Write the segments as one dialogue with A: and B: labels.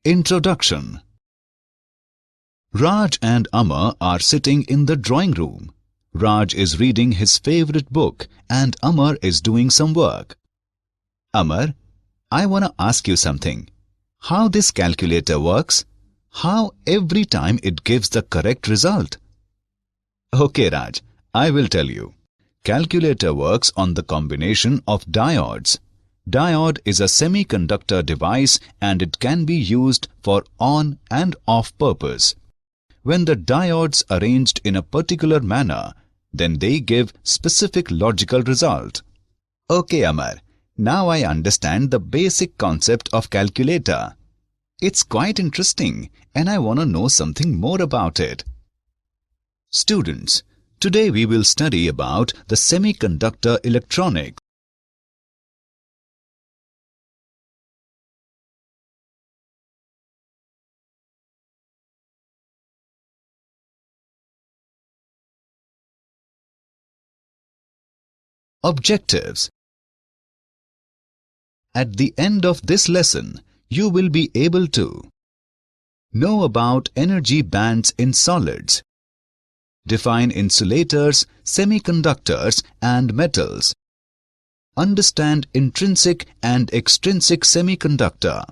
A: Introduction. Raj and Amar are sitting in the drawing room. Raj is reading his favorite book and Amar is doing some work. Amar, I want to ask you something. How this calculator works? How every time it gives the correct result? Okay, Raj, I will tell you. Calculator works on the combination of diodes. Diode is a semiconductor device and it can be used for on and off purpose. When the diodes arranged in a particular manner, then they give specific logical result. Okay, Amar, now I understand the basic concept of calculator. It's quite interesting and I want to know something more about it. Students, today we will study about the semiconductor electronics. Objectives. At the end of this lesson, you will be able to know about energy bands in solids, define insulators, semiconductors and metals, understand intrinsic and extrinsic semiconductor,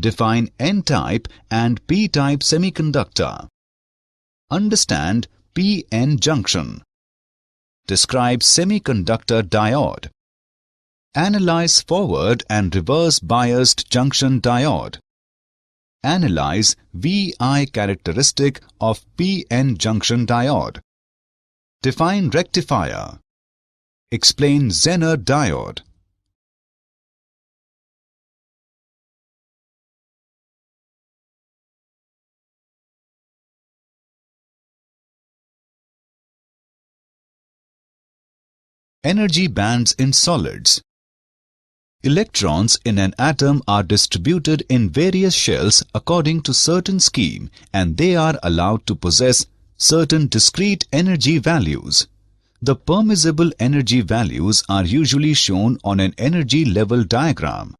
A: define N-type and P-type semiconductor, understand p-njunction, describe semiconductor diode, analyze forward and reverse biased junction diode, analyze VI characteristic of p-njunction diode, define rectifier, explain Zener Diode. Energy bands in solids. Electrons in an atom are distributed in various shells according to certain scheme and they are allowed to possess certain discrete energy values. The permissible energy values are usually shown on an energy level diagram.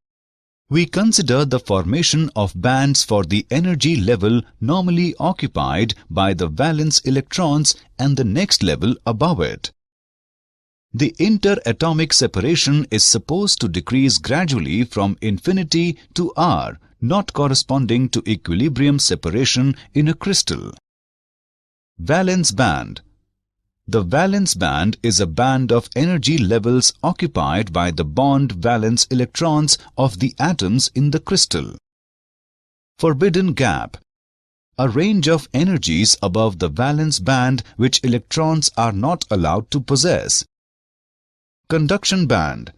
A: We consider the formation of bands for the energy level normally occupied by the valence electrons and the next level above it. The interatomic separation is supposed to decrease gradually from infinity to R, not corresponding to equilibrium separation in a crystal. Valence band. The valence band is a band of energy levels occupied by the bond valence electrons of the atoms in the crystal. Forbidden gap. A range of energies above the valence band which electrons are not allowed to possess. Conduction band.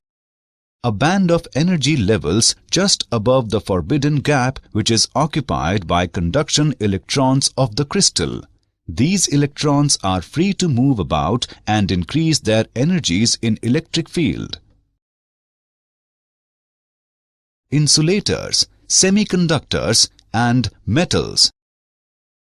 A: A band of energy levels just above the forbidden gap which is occupied by conduction electrons of the crystal. These electrons are free to move about and increase their energies in electric field. Insulators, semiconductors and metals.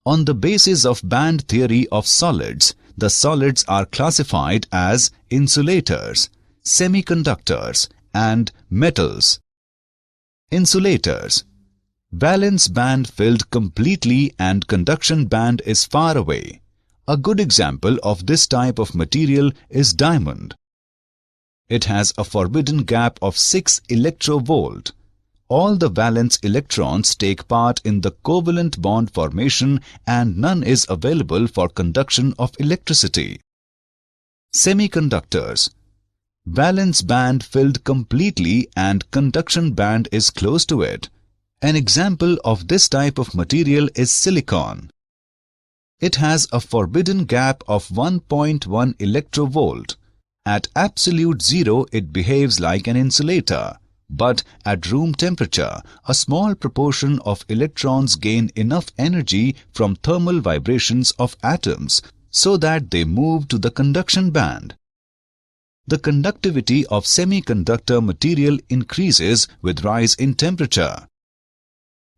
A: On the basis of band theory of solids, the solids are classified as insulators, semiconductors and metals. Insulators. Valence band filled completely and conduction band is far away. A good example of this type of material is diamond. It has a forbidden gap of 6 electrovolt. All the valence electrons take part in the covalent bond formation and none is available for conduction of electricity. Semiconductors. Valence band filled completely and conduction band is close to it. An example of this type of material is silicon. It has a forbidden gap of 1.1 electrovolt. At absolute zero it behaves like an insulator. But at room temperature, a small proportion of electrons gain enough energy from thermal vibrations of atoms so that they move to the conduction band. The conductivity of semiconductor material increases with rise in temperature.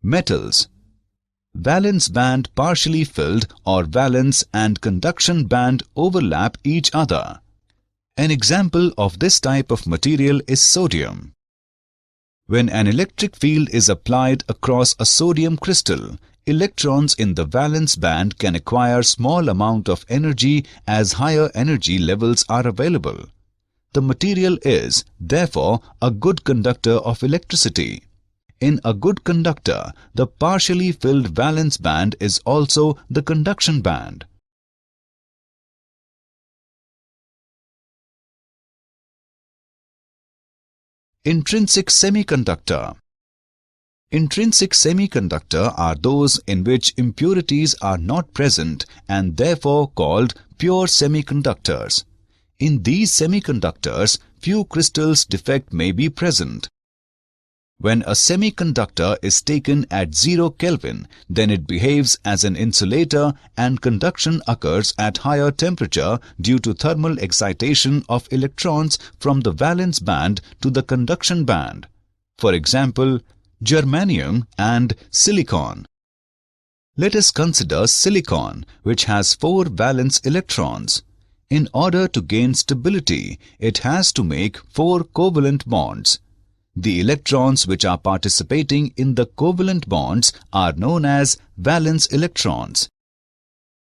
A: Metals. Valence band partially filled or valence and conduction band overlap each other. An example of this type of material is sodium. When an electric field is applied across a sodium crystal, electrons in the valence band can acquire small amount of energy as higher energy levels are available. The material is, therefore, a good conductor of electricity. In a good conductor, the partially filled valence band is also the conduction band. Intrinsic semiconductor. Intrinsic semiconductor are those in which impurities are not present and therefore called pure semiconductors. In these semiconductors, few crystals defect may be present. When a semiconductor is taken at 0 Kelvin, then it behaves as an insulator and conduction occurs at higher temperature due to thermal excitation of electrons from the valence band to the conduction band. For example, germanium and silicon. Let us consider silicon, which has 4 valence electrons. In order to gain stability, it has to make 4 covalent bonds. The electrons which are participating in the covalent bonds are known as valence electrons.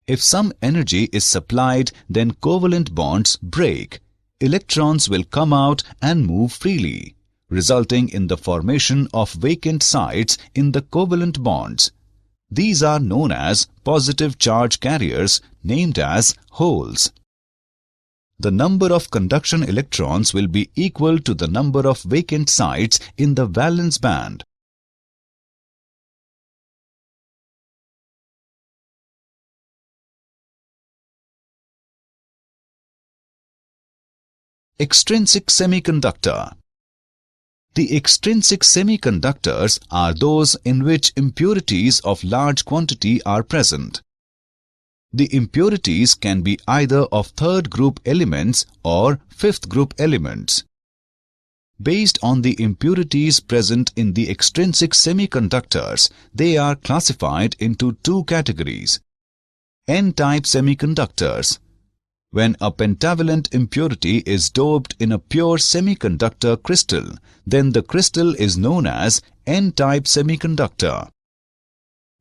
A: If some energy is supplied, then covalent bonds break. Electrons will come out and move freely, resulting in the formation of vacant sites in the covalent bonds. These are known as positive charge carriers, named as holes. The number of conduction electrons will be equal to the number of vacant sites in the valence band. Extrinsic semiconductor. The extrinsic semiconductors are those in which impurities of large quantity are present. The impurities can be either of third group elements or fifth group elements. Based on the impurities present in the extrinsic semiconductors, they are classified into 2 categories. N-type semiconductors. When a pentavalent impurity is doped in a pure semiconductor crystal, then the crystal is known as N-type semiconductor.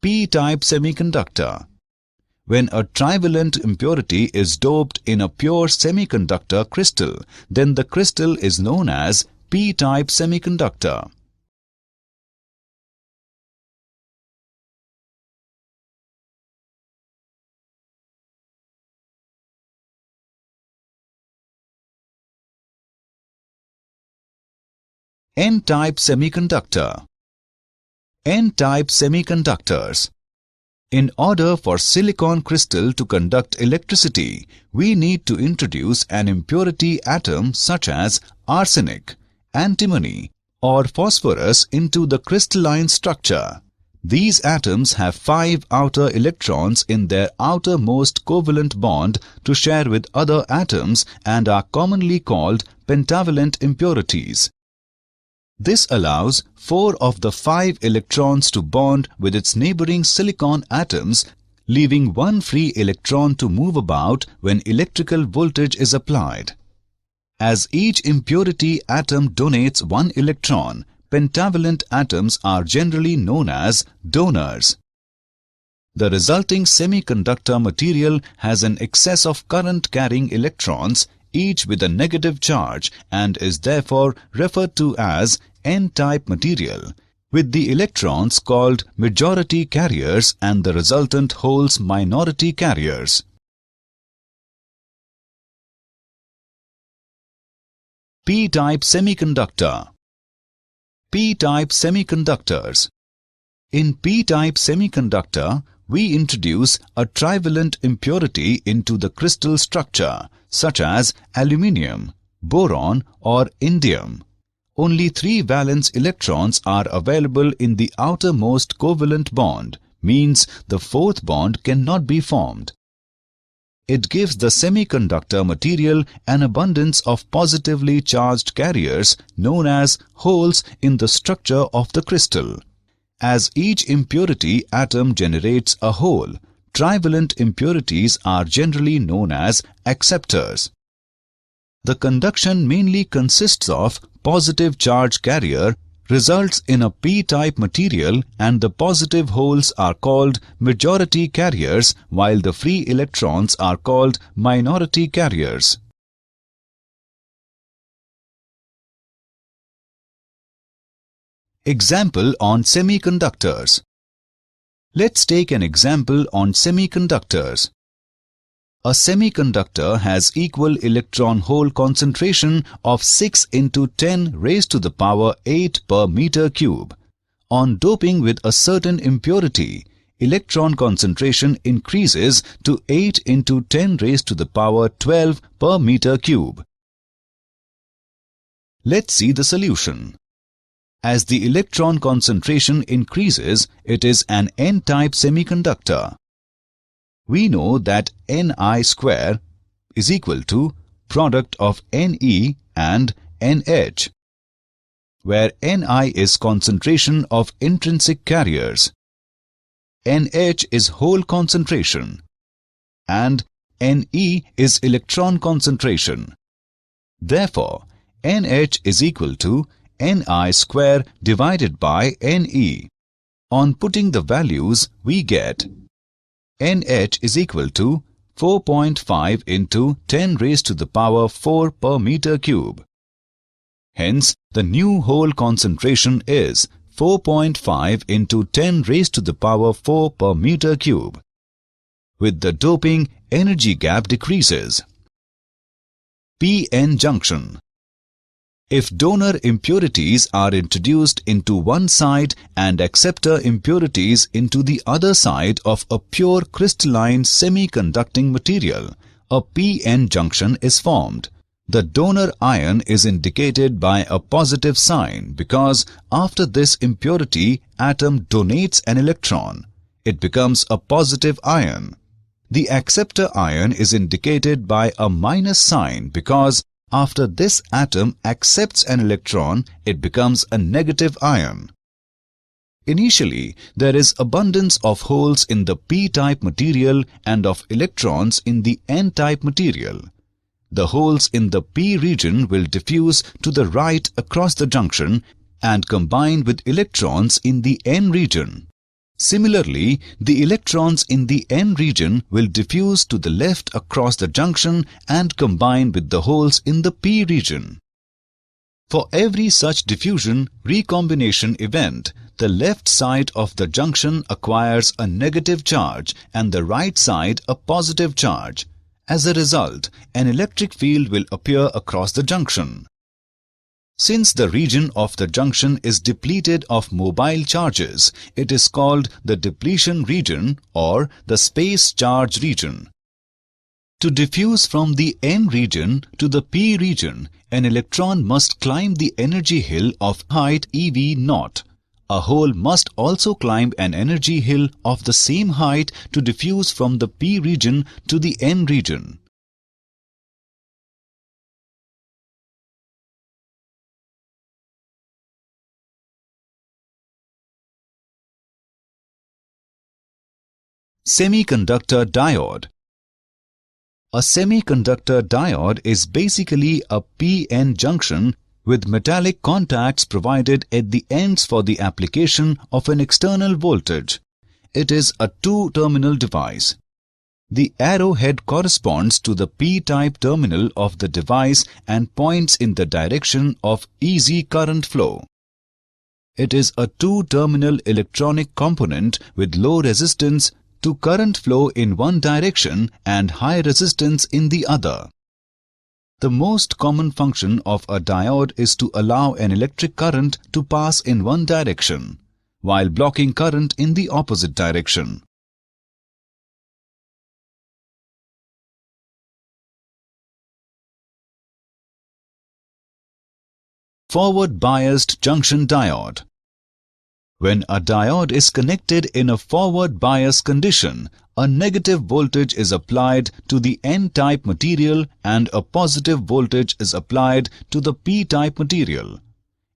A: P-type semiconductor. When a trivalent impurity is doped in a pure semiconductor crystal, then the crystal is known as p-type semiconductor. N-type semiconductor. N-type semiconductors. In order for silicon crystal to conduct electricity, we need to introduce an impurity atom such as arsenic, antimony, or phosphorus into the crystalline structure. These atoms have 5 outer electrons in their outermost covalent bond to share with other atoms and are commonly called pentavalent impurities. This allows 4 of the 5 electrons to bond with its neighboring silicon atoms, leaving 1 free electron to move about when electrical voltage is applied. As each impurity atom donates 1 electron, pentavalent atoms are generally known as donors. The resulting semiconductor material has an excess of current-carrying electrons, each with a negative charge, and is therefore referred to as N-type material, with the electrons called majority carriers and the resultant holes minority carriers. P-type semiconductor. P-type semiconductors. In P-type semiconductor, we introduce a trivalent impurity into the crystal structure, such as aluminium, boron, or indium. Only 3 valence electrons are available in the outermost covalent bond, means the 4th bond cannot be formed. It gives the semiconductor material an abundance of positively charged carriers known as holes in the structure of the crystal. As each impurity atom generates a hole, trivalent impurities are generally known as acceptors. The conduction mainly consists of positive charge carrier results in a p-type material, and the positive holes are called majority carriers while the free electrons are called minority carriers. Example on semiconductors. Let's take an example on semiconductors. A semiconductor has equal electron-hole concentration of 6 into 10 raised to the power 8 per meter cube. On doping with a certain impurity, electron concentration increases to 8 into 10 raised to the power 12 per meter cube. Let's see the solution. As the electron concentration increases, it is an n-type semiconductor. We know that Ni square is equal to product of Ne and Nh, where Ni is concentration of intrinsic carriers, Nh is hole concentration, and Ne is electron concentration. Therefore, Nh is equal to Ni square divided by Ne. On putting the values, we get Nh is equal to 4.5 into 10 raised to the power 4 per meter cube. Hence, the new hole concentration is 4.5 into 10 raised to the power 4 per meter cube. With the doping, energy gap decreases. p-njunction. If donor impurities are introduced into one side and acceptor impurities into the other side of a pure crystalline semiconducting material, a p-n junction is formed. The donor ion is indicated by a positive sign because after this impurity atom donates an electron. It becomes a positive ion. The acceptor ion is indicated by a minus sign because after this atom accepts an electron, it becomes a negative ion. Initially, there is abundance of holes in the p-type material and of electrons in the n-type material. The holes in the p region will diffuse to the right across the junction and combine with electrons in the n region. Similarly, the electrons in the n region will diffuse to the left across the junction and combine with the holes in the p region. For every such diffusion recombination event, the left side of the junction acquires a negative charge and the right side a positive charge. As a result, an electric field will appear across the junction. Since the region of the junction is depleted of mobile charges, it is called the depletion region or the space charge region. To diffuse from the n region to the p region, an electron must climb the energy hill of height eV0. A hole must also climb an energy hill of the same height to diffuse from the p region to the n region. Semiconductor diode. A semiconductor diode is basically a p-n junction with metallic contacts provided at the ends for the application of an external voltage. It is a two-terminal device. The arrowhead corresponds to the p-type terminal of the device and points in the direction of easy current flow. It is a two-terminal electronic component with low resistance to current flow in one direction and high resistance in the other. The most common function of a diode is to allow an electric current to pass in one direction, while blocking current in the opposite direction. Forward-biased junction diode. When a diode is connected in a forward bias condition, a negative voltage is applied to the n-type material and a positive voltage is applied to the p-type material.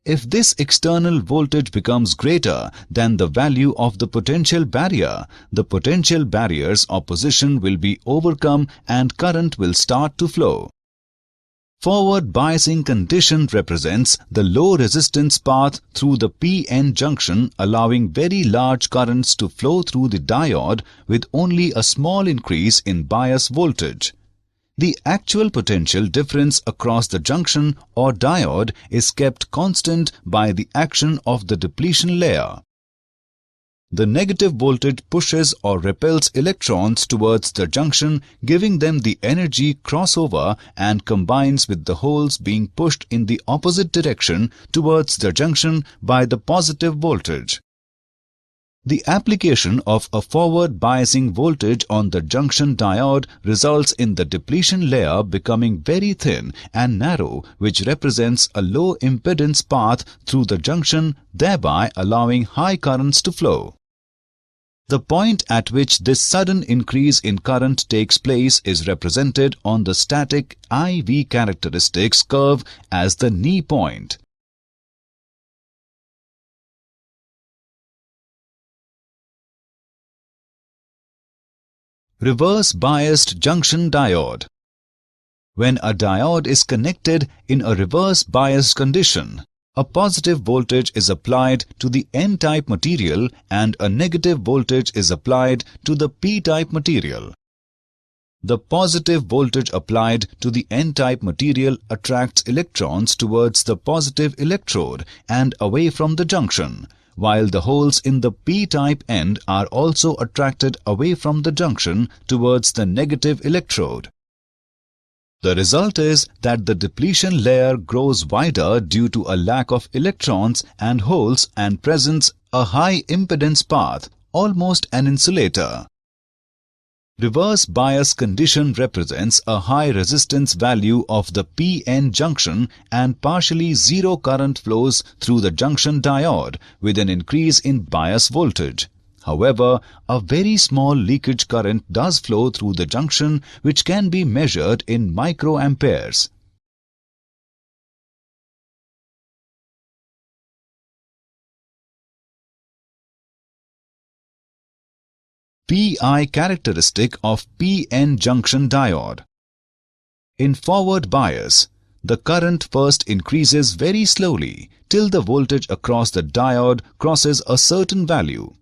A: If this external voltage becomes greater than the value of the potential barrier, the potential barrier's opposition will be overcome and current will start to flow. Forward biasing condition represents the low resistance path through the p-n junction, allowing very large currents to flow through the diode with only a small increase in bias voltage. The actual potential difference across the junction or diode is kept constant by the action of the depletion layer. The negative voltage pushes or repels electrons towards the junction, giving them the energy crossover, and combines with the holes being pushed in the opposite direction towards the junction by the positive voltage. The application of a forward biasing voltage on the junction diode results in the depletion layer becoming very thin and narrow, which represents a low impedance path through the junction, thereby allowing high currents to flow. The point at which this sudden increase in current takes place is represented on the static IV characteristics curve as the knee point. Reverse biased junction diode. When a diode is connected in a reverse bias condition, a positive voltage is applied to the N-type material and a negative voltage is applied to the P-type material. The positive voltage applied to the N-type material attracts electrons towards the positive electrode and away from the junction, while the holes in the P-type end are also attracted away from the junction towards the negative electrode. The result is that the depletion layer grows wider due to a lack of electrons and holes and presents a high impedance path, almost an insulator. Reverse bias condition represents a high resistance value of the p-n junction and partially zero current flows through the junction diode with an increase in bias voltage. However, a very small leakage current does flow through the junction, which can be measured in microamperes. PI characteristic of p-n junction diode. In forward bias, the current first increases very slowly till the voltage across the diode crosses a certain value.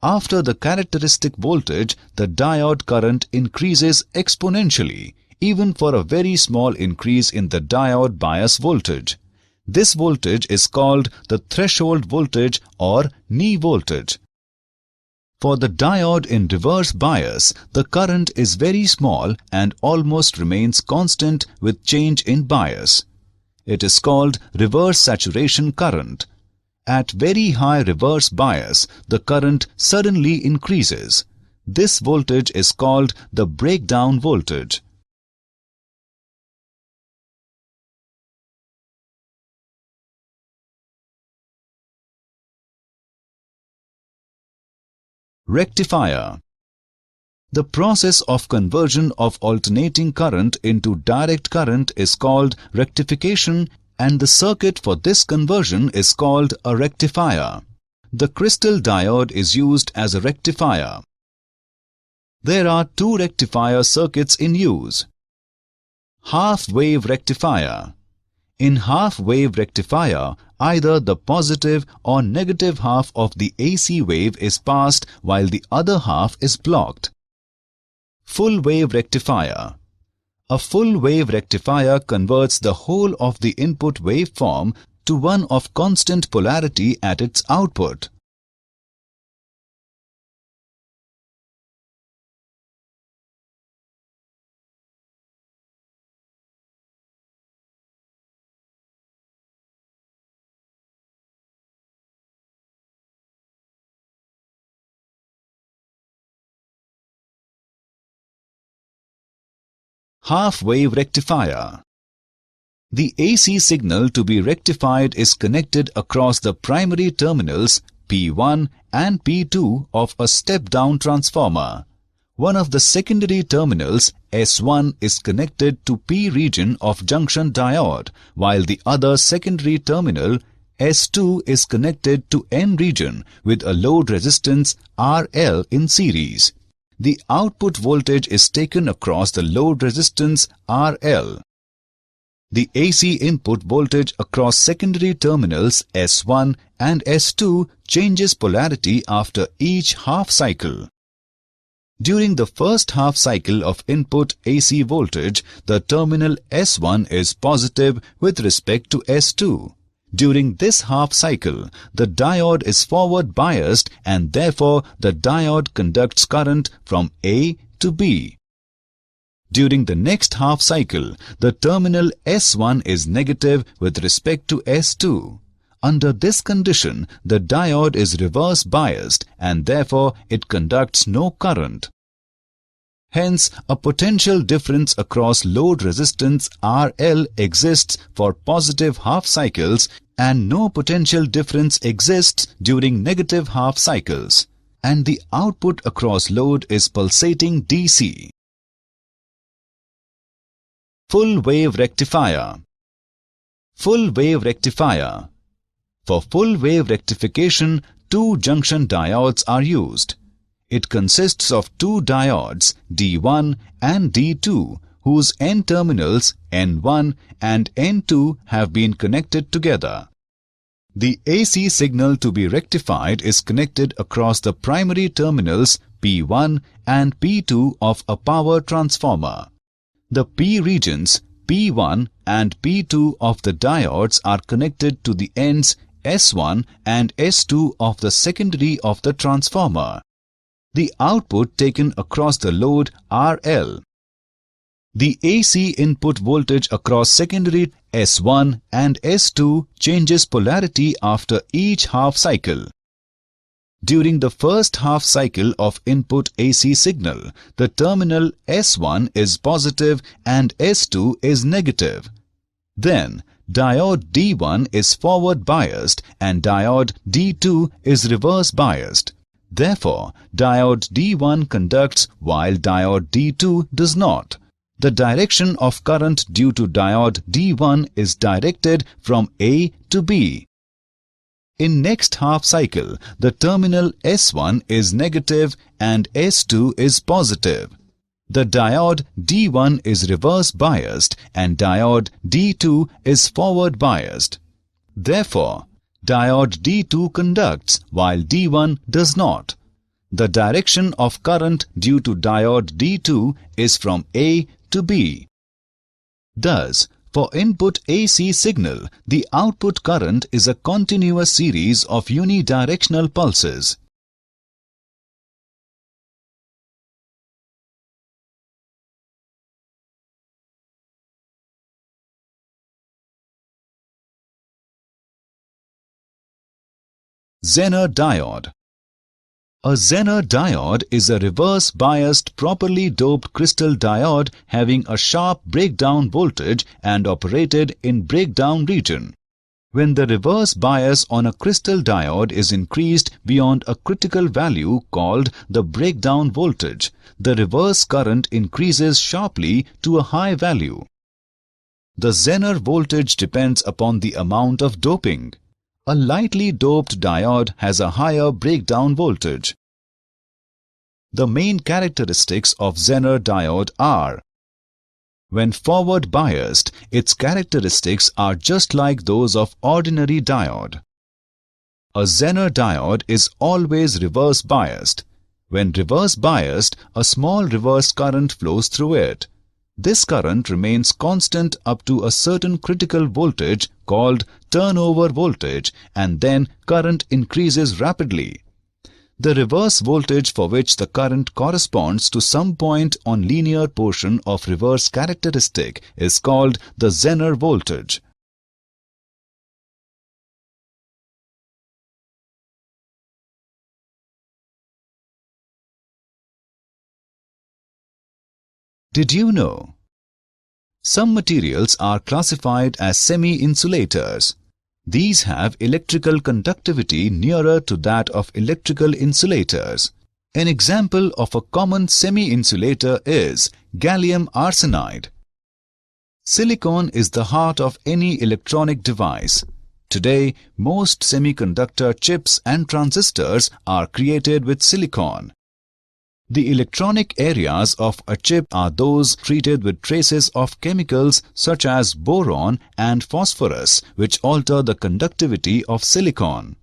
A: After the characteristic voltage, the diode current increases exponentially, even for a very small increase in the diode bias voltage. This voltage is called the threshold voltage or knee voltage. For the diode in reverse bias, the current is very small and almost remains constant with change in bias. It is called reverse saturation current. At very high reverse bias, the current suddenly increases. This voltage is called the breakdown voltage. Rectifier. The process of conversion of alternating current into direct current is called rectification, and the circuit for this conversion is called a rectifier. The crystal diode is used as a rectifier. There are two rectifier circuits in use. Half-wave rectifier. In half-wave rectifier, either the positive or negative half of the AC wave is passed while the other half is blocked. Full-wave rectifier. A full-wave rectifier converts the whole of the input waveform to one of constant polarity at its output. Half-wave rectifier. The AC signal to be rectified is connected across the primary terminals P1 and P2 of a step-down transformer. One of the secondary terminals S1 is connected to P region of junction diode, while the other secondary terminal S2 is connected to N region with a load resistance RL in series. The output voltage is taken across the load resistance RL. The AC input voltage across secondary terminals S1 and S2 changes polarity after each half cycle. During the first half cycle of input AC voltage, the terminal S1 is positive with respect to S2. During this half cycle, the diode is forward biased and therefore the diode conducts current from A to B. During the next half cycle, the terminal S1 is negative with respect to S2. Under this condition, the diode is reverse biased and therefore it conducts no current. Hence, a potential difference across load resistance RL exists for positive half cycles and no potential difference exists during negative half cycles. And the output across load is pulsating DC. Full wave rectifier. Full wave rectifier. For full wave rectification, two junction diodes are used. It consists of two diodes D1 and D2 whose N terminals N1 and N2 have been connected together. The AC signal to be rectified is connected across the primary terminals P1 and P2 of a power transformer. The P regions P1 and P2 of the diodes are connected to the ends S1 and S2 of the secondary of the transformer. The output taken across the load RL. The AC input voltage across secondary S1 and S2 changes polarity after each half cycle. During the first half cycle of input AC signal, the terminal S1 is positive and S2 is negative. Then, diode D1 is forward biased and diode D2 is reverse biased. Therefore, diode D1 conducts while diode D2 does not. The direction of current due to diode D1 is directed from A to B. In next half cycle, the terminal S1 is negative and S2 is positive. The diode D1 is reverse biased and diode D2 is forward biased. Therefore, diode D2 conducts while D1 does not. The direction of current due to diode D2 is from A to B. Thus, for input AC signal, the output current is a continuous series of unidirectional pulses. Zener Diode. A Zener diode is a reverse-biased properly doped crystal diode having a sharp breakdown voltage and operated in breakdown region. When the reverse bias on a crystal diode is increased beyond a critical value called the breakdown voltage, the reverse current increases sharply to a high value. The Zener voltage depends upon the amount of doping. A lightly doped diode has a higher breakdown voltage. The main characteristics of Zener diode are: when forward biased, its characteristics are just like those of ordinary diode. A Zener diode is always reverse biased. When reverse biased, a small reverse current flows through it. This current remains constant up to a certain critical voltage called turnover voltage, and then current increases rapidly. The reverse voltage for which the current corresponds to some point on linear portion of reverse characteristic is called the Zener voltage. Did you know? Some materials are classified as semi-insulators. These have electrical conductivity nearer to that of electrical insulators. An example of a common semi-insulator is gallium arsenide. Silicon is the heart of any electronic device. Today, most semiconductor chips and transistors are created with silicon. The electronic areas of a chip are those treated with traces of chemicals such as boron and phosphorus, which alter the conductivity of silicon.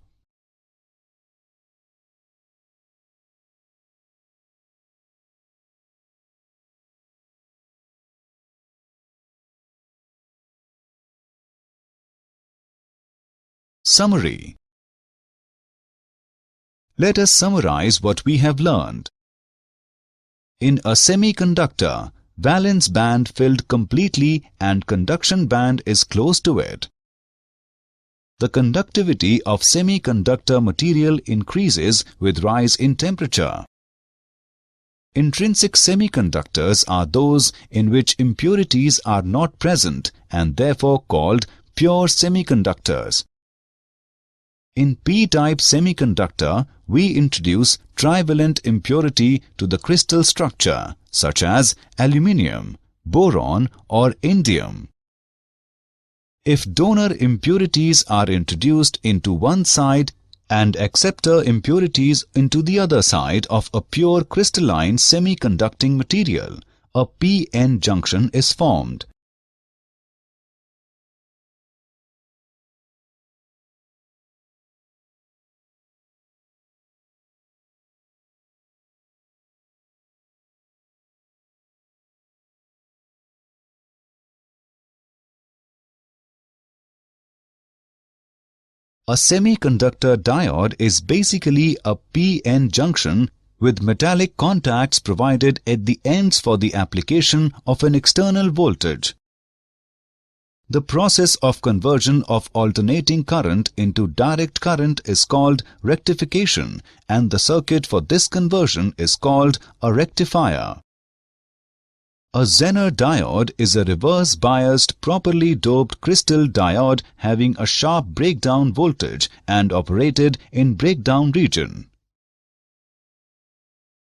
A: Summary. Let us summarize what we have learned. In a semiconductor, valence band filled completely and conduction band is close to it. The conductivity of semiconductor material increases with rise in temperature. Intrinsic semiconductors are those in which impurities are not present and therefore called pure semiconductors. In p-type semiconductor, we introduce trivalent impurity to the crystal structure, such as aluminium, boron or indium. If donor impurities are introduced into one side and acceptor impurities into the other side of a pure crystalline semiconducting material, a p-n junction is formed. A semiconductor diode is basically a p-n junction with metallic contacts provided at the ends for the application of an external voltage. The process of conversion of alternating current into direct current is called rectification, and the circuit for this conversion is called a rectifier. A Zener diode is a reverse-biased, properly doped crystal diode having a sharp breakdown voltage and operated in breakdown region.